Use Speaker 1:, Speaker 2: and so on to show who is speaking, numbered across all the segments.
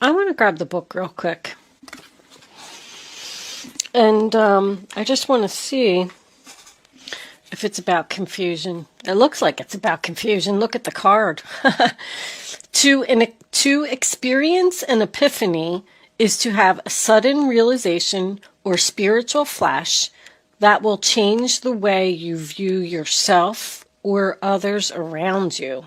Speaker 1: I want to grab the book real quick. And I just want to see if it's about confusion. It looks like it's about confusion. Look at the card. To experience an epiphany is to have a sudden realization or spiritual flash that will change the way you view yourself or others around you.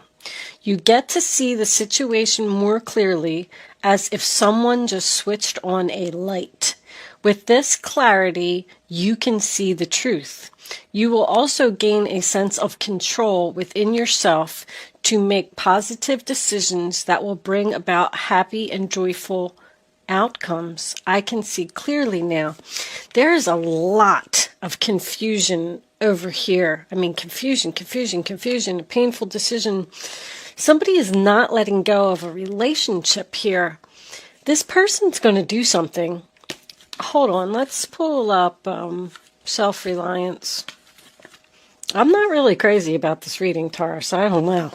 Speaker 1: You get to see the situation more clearly, as if someone just switched on a light. With this clarity, you can see the truth. You will also gain a sense of control within yourself to make positive decisions that will bring about happy and joyful outcomes. I can see clearly now. There is a lot of confusion over here. I mean, confusion, a painful decision. Somebody is not letting go of a relationship here. This person's going to do something. Hold on, let's pull up self-reliance. I'm not really crazy about this reading, Taurus. I don't know.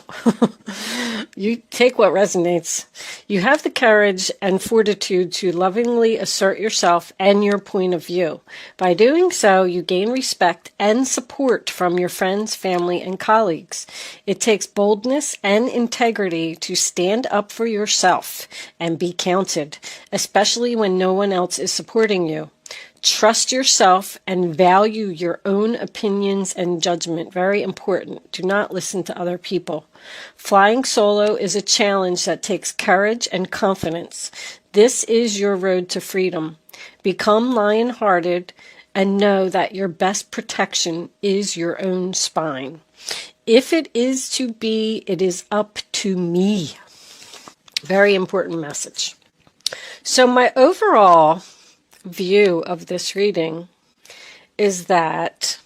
Speaker 1: You take what resonates. You have the courage and fortitude to lovingly assert yourself and your point of view. By doing so, you gain respect and support from your friends, family, and colleagues. It takes boldness and integrity to stand up for yourself and be counted, especially when no one else is supporting you. Trust yourself and value your own opinions and judgment. Very important. Do not listen to other people. Flying solo is a challenge that takes courage and confidence. This is your road to freedom. Become lion-hearted and know that your best protection is your own spine. If it is to be, it is up to me. Very important message. So my overall view of this reading is that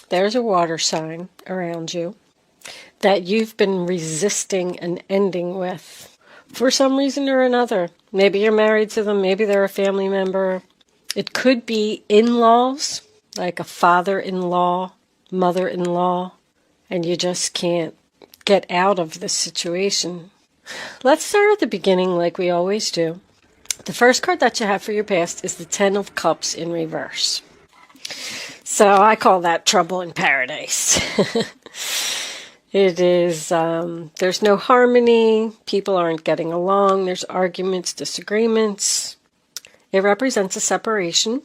Speaker 1: there's a water sign around you that you've been resisting an ending with for some reason or another. Maybe you're married to them, maybe they're a family member. It could be in-laws, like a father-in-law, mother-in-law, and you just can't get out of this situation. Let's start at the beginning like we always do. The first card that you have for your past is the Ten of Cups in reverse. So I call that trouble in paradise. It is, there's no harmony, people aren't getting along, there's arguments, disagreements. It represents a separation.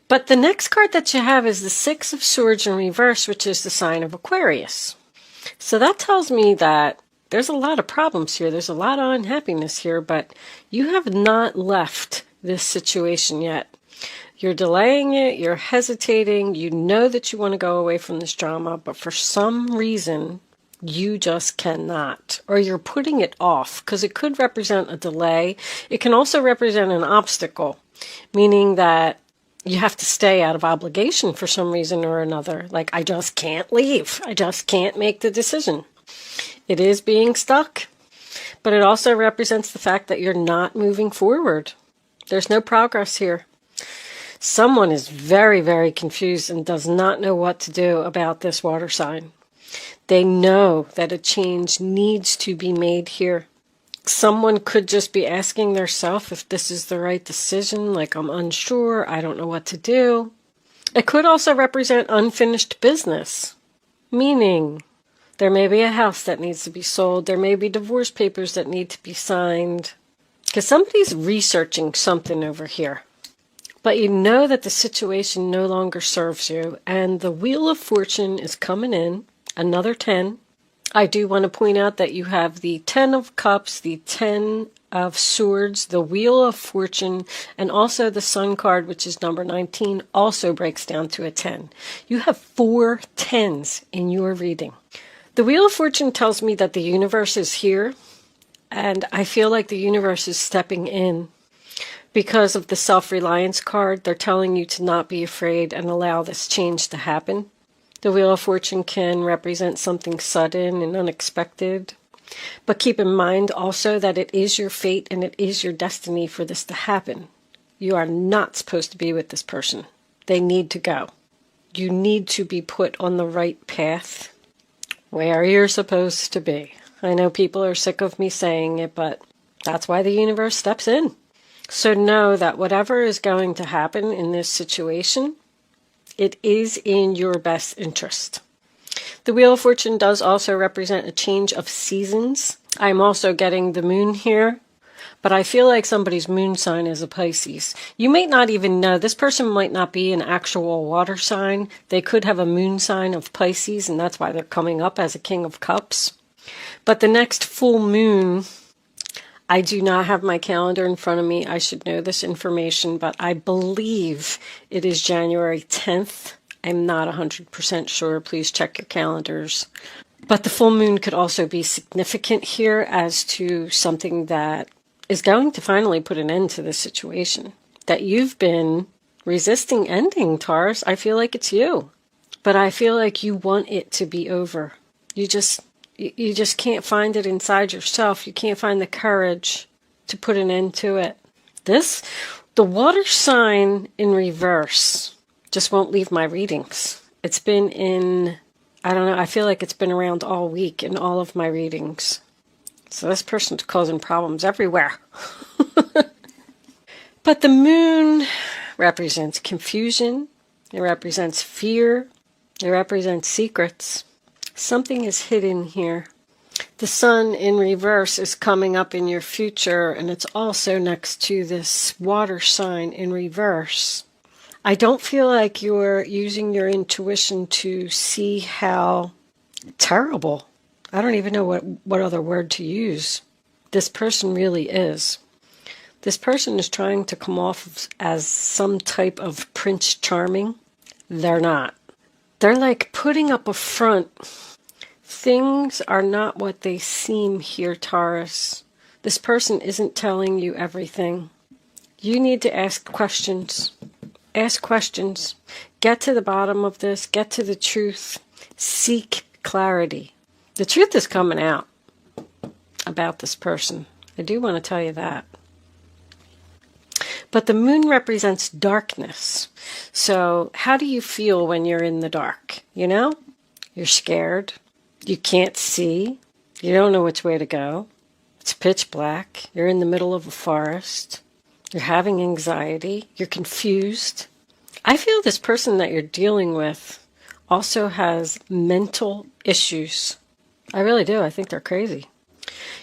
Speaker 1: But the next card that you have is the Six of Swords in reverse, which is the sign of Aquarius. So that tells me that there's a lot of problems here. There's a lot of unhappiness here, but you have not left this situation yet. You're delaying it. You're hesitating. You know that you want to go away from this drama, but for some reason, you just cannot. Or you're putting it off, because it could represent a delay. It can also represent an obstacle, meaning that you have to stay out of obligation for some reason or another. Like, I just can't leave. I just can't make the decision. It is being stuck, but it also represents the fact that you're not moving forward. There's no progress here. Someone is very, very confused and does not know what to do about this water sign. They know that a change needs to be made here. Someone could just be asking themselves if this is the right decision, like I'm unsure, I don't know what to do. It could also represent unfinished business, meaning there may be a house that needs to be sold. There may be divorce papers that need to be signed. Because somebody's researching something over here. But you know that the situation no longer serves you. And the Wheel of Fortune is coming in. Another 10. I do want to point out that you have the 10 of Cups, the 10 of Swords, the Wheel of Fortune, and also the Sun card, which is number 19, also breaks down to a 10. You have 4 10s in your reading. The Wheel of Fortune tells me that the universe is here, and I feel like the universe is stepping in. Because of the self-reliance card, they're telling you to not be afraid and allow this change to happen. The Wheel of Fortune can represent something sudden and unexpected. But keep in mind also that it is your fate and it is your destiny for this to happen. You are not supposed to be with this person. They need to go. You need to be put on the right path where you're supposed to be. I know people are sick of me saying it, but That's why the universe steps in. So know that whatever is going to happen in this situation, it is in your best interest. The Wheel of Fortune does also represent a change of seasons. I'm also getting the moon here, but I feel like somebody's moon sign is a Pisces. You might not even know. This person might not be an actual water sign. They could have a moon sign of Pisces, and that's why they're coming up as a King of Cups. But the next full moon, I do not have my calendar in front of me. I should know this information, but I believe it is January 10th. I'm not 100% sure. Please check your calendars. But the full moon could also be significant here as to something that is going to finally put an end to this situation that you've been resisting ending, Taurus. I feel like it's you, but I feel like you want it to be over. You just can't find it inside yourself. You can't find the courage to put an end to it. The water sign in reverse just won't leave my readings. It's been in, I don't know, I feel like it's been around all week in all of my readings. So this person's causing problems everywhere. But the moon represents confusion. It represents fear. It represents secrets. Something is hidden here. The sun in reverse is coming up in your future, and it's also next to this water sign in reverse. I don't feel like you're using your intuition to see how terrible, I don't even know what other word to use, this person really is. This person is trying to come off as some type of Prince Charming. They're not. They're like putting up a front. Things are not what they seem here, Taurus. This person isn't telling you everything. You need to ask questions. Ask questions. Get to the bottom of this. Get to the truth. Seek clarity. The truth is coming out about this person. I do want to tell you that. But the moon represents darkness. So how do you feel when you're in the dark? You know? You're scared. You can't see. You don't know which way to go. It's pitch black. You're in the middle of a forest. You're having anxiety. You're confused. I feel this person that you're dealing with also has mental issues. I really do. I think they're crazy.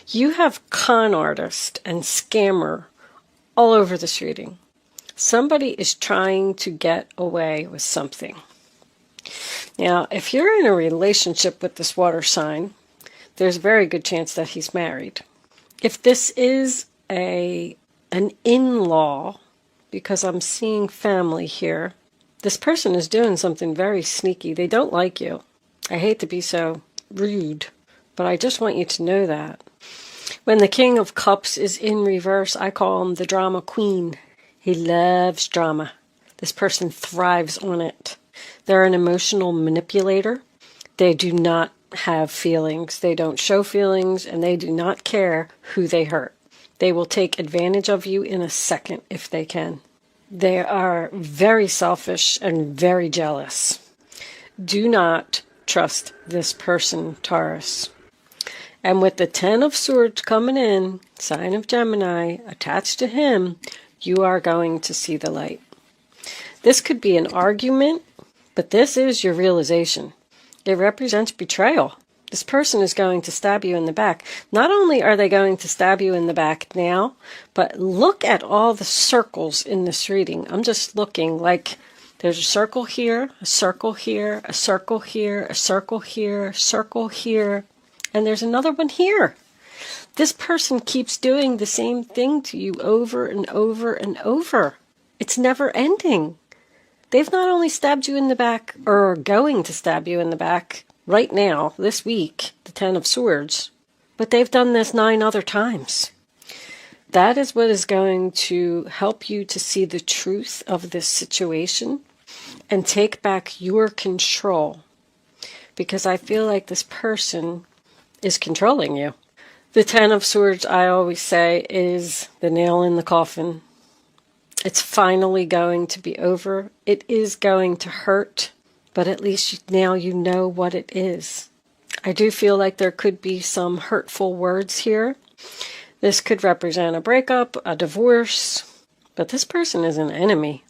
Speaker 1: You have con artist and scammer all over this reading. Somebody is trying to get away with something. Now, if you're in a relationship with this water sign, there's a very good chance that he's married. If this is an in-law, because I'm seeing family here, this person is doing something very sneaky. They don't like you. I hate to be so rude, but I just want you to know that. When the King of Cups is in reverse, I call him the drama queen. He loves drama. This person thrives on it. They're an emotional manipulator. They do not have feelings. They don't show feelings, and they do not care who they hurt. They will take advantage of you in a second if they can. They are very selfish and very jealous. Do not trust this person, Taurus. And with the 10 of Swords coming in, sign of Gemini, attached to him, you are going to see the light. This could be an argument, but this is your realization. It represents betrayal. This person is going to stab you in the back. Not only are they going to stab you in the back now, but look at all the circles in this reading. I'm just looking like there's a circle here, a circle here, a circle here, a circle here, a circle here, and there's another one here. This person keeps doing the same thing to you over and over and over. It's never ending. They've not only stabbed you in the back, or are going to stab you in the back right now, this week, the 10 of Swords, but they've done this 9 other times. That is what is going to help you to see the truth of this situation and take back your control, because I feel like this person is controlling you. The 10 of Swords, I always say, is the nail in the coffin. It's finally going to be over. It is going to hurt, but at least now you know what it is. I do feel like there could be some hurtful words here. This could represent a breakup, a divorce, but this person is an enemy.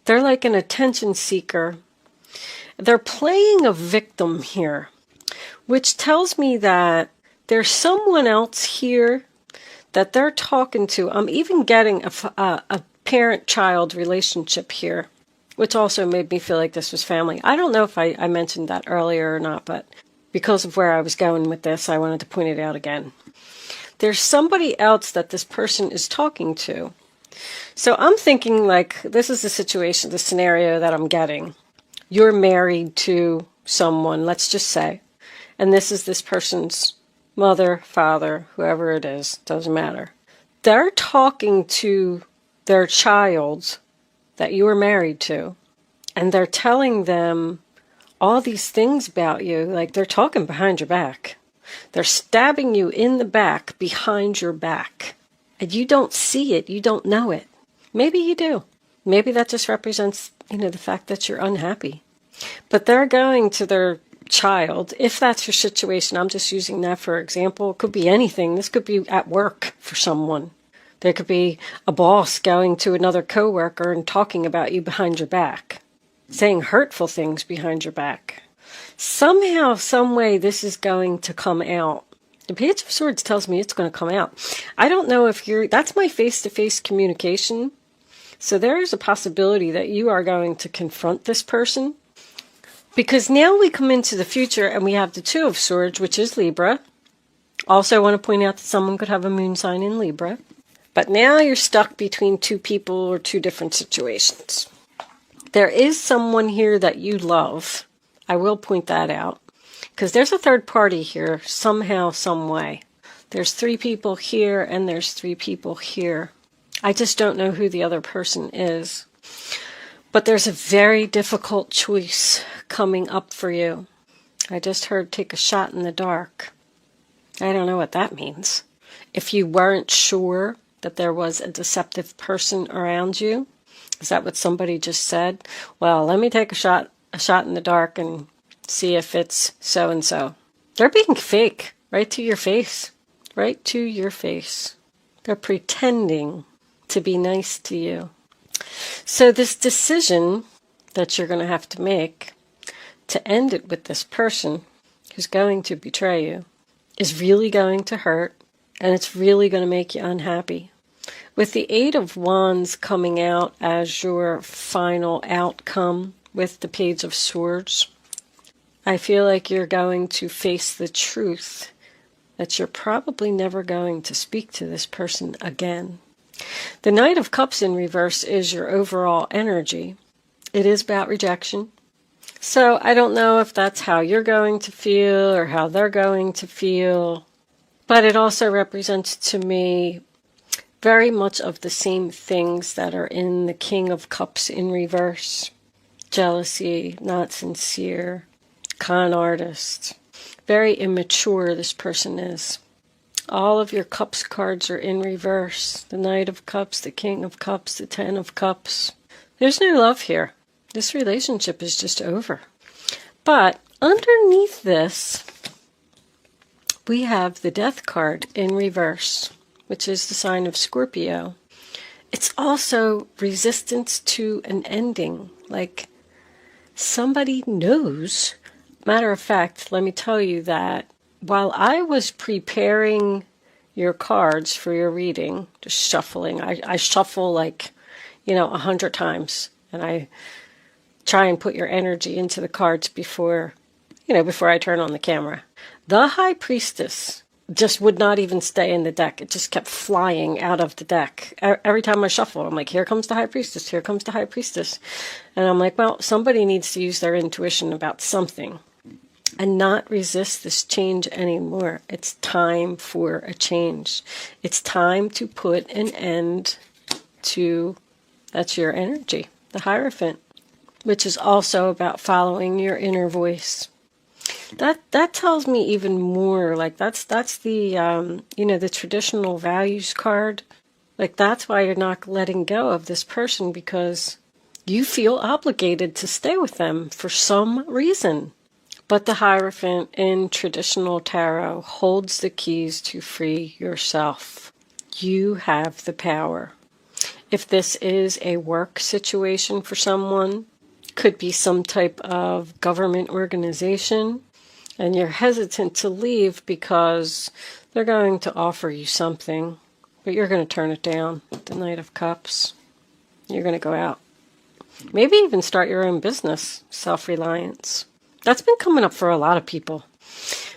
Speaker 1: They're like an attention seeker. They're playing a victim here, which tells me that there's someone else here that they're talking to. I'm even getting a parent-child relationship here, which also made me feel like this was family. I don't know if I mentioned that earlier or not, but because of where I was going with this, I wanted to point it out again. There's somebody else that this person is talking to. So I'm thinking like this is the situation, the scenario that I'm getting. You're married to someone, let's just say, and this is this person's mother, father, whoever it is, doesn't matter. They're talking to their child that you were married to, and they're telling them all these things about you, like they're talking behind your back. They're stabbing you in the back, behind your back. And you don't see it, you don't know it. Maybe you do. Maybe that just represents, the fact that you're unhappy. But they're going to their child, if that's your situation, I'm just using that for example. It could be anything. This could be at work for someone. There could be a boss going to another coworker and talking about you behind your back, saying hurtful things behind your back. Somehow, some way, this is going to come out. The Page of Swords tells me it's going to come out. I don't know if that's my face-to-face communication. So there is a possibility that you are going to confront this person. Because now we come into the future and we have the Two of Swords, which is Libra. Also, I want to point out that someone could have a moon sign in Libra. But now you're stuck between two people or two different situations. There is someone here that you love. I will point that out. Because there's a third party here, somehow, some way. There's 3 people here and there's 3 people here. I just don't know who the other person is. But there's a very difficult choice coming up for you. I just heard take a shot in the dark. I don't know what that means. If you weren't sure that there was a deceptive person around you, is that what somebody just said? Well, let me take a shot in the dark and see if it's so-and-so. They're being fake, right to your face. Right to your face. They're pretending to be nice to you. So this decision that you're going to have to make to end it with this person who's going to betray you is really going to hurt, and it's really going to make you unhappy. With the 8 of Wands coming out as your final outcome with the Page of Swords, I feel like you're going to face the truth that you're probably never going to speak to this person again. The Knight of Cups in reverse is your overall energy. It is about rejection. So I don't know if that's how you're going to feel or how they're going to feel, but it also represents to me very much of the same things that are in the King of Cups in reverse. Jealousy, not sincere, con artist. Very immature this person is. All of your Cups cards are in reverse. The Knight of Cups, the King of Cups, the 10 of Cups. There's no love here. This relationship is just over. But underneath this, we have the Death card in reverse, which is the sign of Scorpio. It's also resistance to an ending. Like somebody knows. Matter of fact, let me tell you that while I was preparing your cards for your reading, just shuffling, I shuffle like, 100 times. And I try and put your energy into the cards before I turn on the camera. The High Priestess just would not even stay in the deck. It just kept flying out of the deck. Every time I shuffle, I'm like, here comes the High Priestess, here comes the High Priestess. And I'm like, well, somebody needs to use their intuition about something and not resist this change anymore. It's time for a change. It's time to put an end to, that's your energy, the Hierophant, which is also about following your inner voice. That tells me even more, like that's the, the traditional values card. Like that's why you're not letting go of this person, because you feel obligated to stay with them for some reason. But the Hierophant in traditional tarot holds the keys to free yourself. You have the power. If this is a work situation for someone, could be some type of government organization, and you're hesitant to leave because they're going to offer you something, but you're going to turn it down. The Knight of Cups. You're going to go out. Maybe even start your own business. Self-reliance. That's been coming up for a lot of people.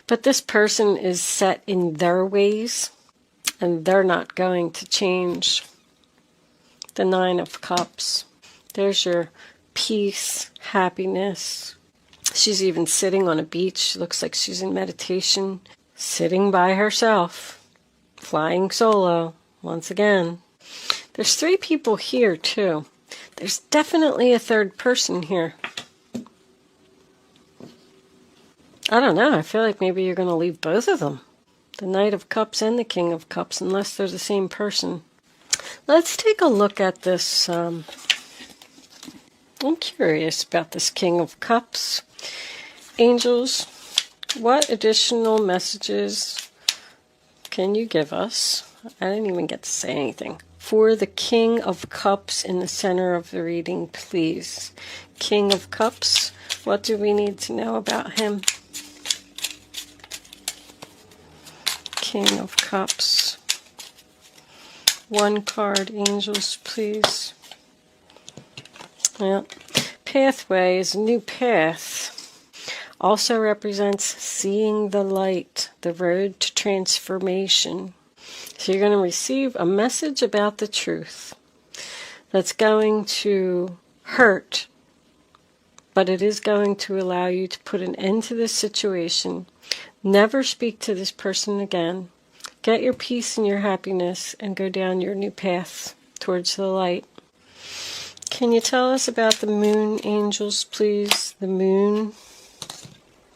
Speaker 1: But this person is set in their ways, and they're not going to change. The Nine of Cups. There's your peace, happiness. She's even sitting on a beach. Looks like she's in meditation. Sitting by herself. Flying solo. Once again. There's 3 people here too. There's definitely a third person here. I don't know. I feel like maybe you're going to leave both of them. The Knight of Cups and the King of Cups, unless they're the same person. Let's take a look at this. I'm curious about this King of Cups. Angels, what additional messages can you give us? I didn't even get to say anything. For the King of Cups in the center of the reading, please. King of Cups, what do we need to know about him? King of Cups. 1 card, angels, please. Yeah. Pathway is a new path. Also represents seeing the light, the road to transformation. So you're going to receive a message about the truth that's going to hurt, but it is going to allow you to put an end to this situation. Never speak to this person again. Get your peace and your happiness and go down your new path towards the light. Can you tell us about the moon, angels, please? The moon.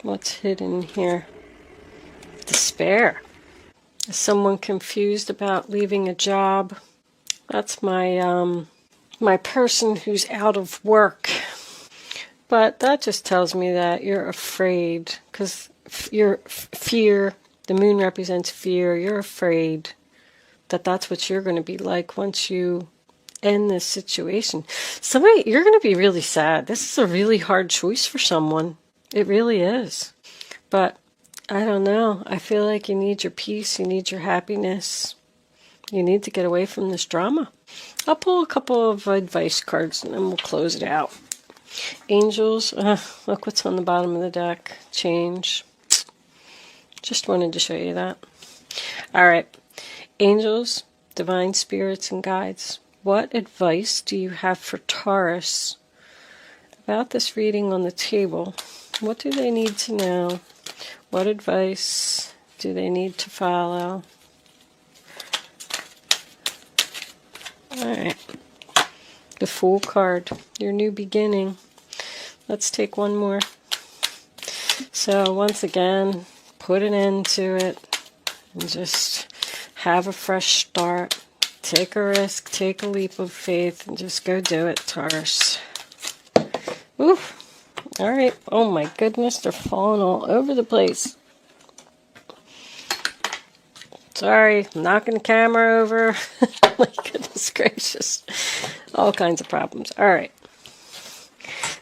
Speaker 1: What's hidden here? Despair. Is someone confused about leaving a job? That's my my person who's out of work. But that just tells me that you're afraid, because your fear, the moon represents fear. You're afraid that that's what you're going to be like once you end this situation. You're going to be really sad. This is a really hard choice for someone. It really is. But I don't know. I feel like you need your peace. You need your happiness. You need to get away from this drama. I'll pull a couple of advice cards and then we'll close it out. Angels, look what's on the bottom of the deck. Change. Just wanted to show you that. All right. Angels, divine spirits and guides. What advice do you have for Taurus about this reading on the table? What do they need to know? What advice do they need to follow? All right. The Fool card, your new beginning. Let's take one more. So once again, put an end to it and just have a fresh start. Take a risk, take a leap of faith, and just go do it, Taurus. Ooh. All right. Oh my goodness, they're falling all over the place. Sorry, knocking the camera over. My goodness gracious. All kinds of problems. All right.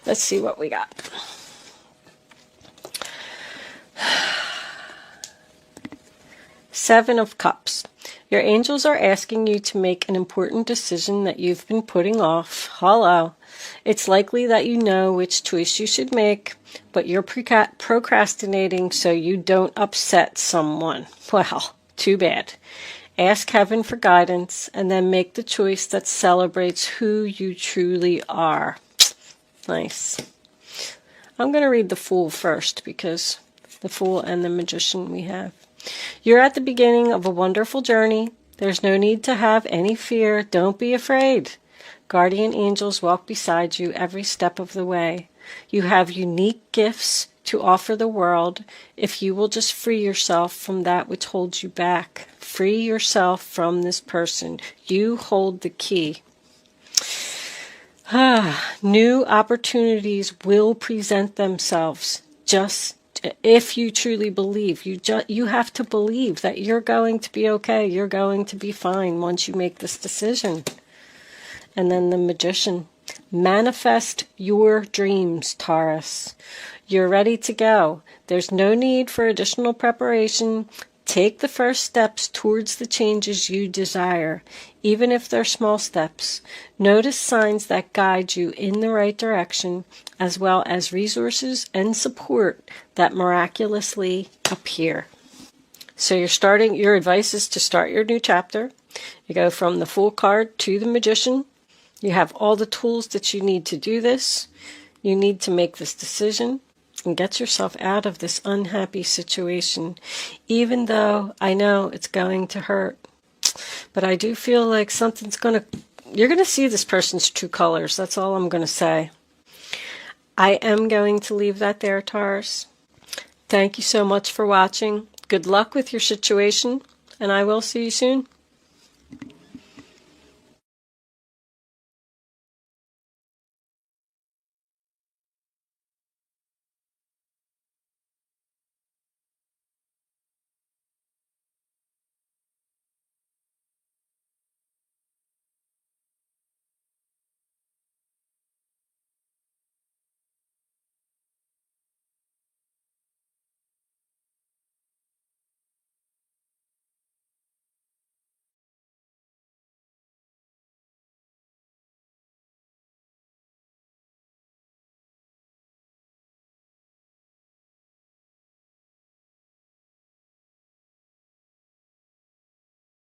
Speaker 1: Let's see what we got. Seven of Cups. Your angels are asking you to make an important decision that you've been putting off. Hello. It's likely that you know which choice you should make, but you're procrastinating so you don't upset someone. Well, too bad. Ask heaven for guidance and then make the choice that celebrates who you truly are. Nice. I'm going to read the Fool first because the Fool and the Magician we have. You're at the beginning of a wonderful journey. There's no need to have any fear. Don't be afraid. Guardian angels walk beside you every step of the way. You have unique gifts to offer the world if you will just free yourself from that which holds you back. Free yourself from this person. You hold the key. New opportunities will present themselves. Just If you truly believe, you have to believe that you're going to be okay. You're going to be fine once you make this decision. And then the Magician. Manifest your dreams, Taurus. You're ready to go. There's no need for additional preparation. Take the first steps towards the changes you desire, even if they're small steps. Notice signs that guide you in the right direction, as well as resources and support that miraculously appear. So your advice is to start your new chapter. You go from the Fool card to the Magician. You have all the tools that you need to do this. You need to make this decision and get yourself out of this unhappy situation, even though I know it's going to hurt. But I do feel like you're going to see this person's true colors. That's all I'm going to say. I am going to leave that there, Taurus. Thank you so much for watching. Good luck with your situation, and I will see you soon.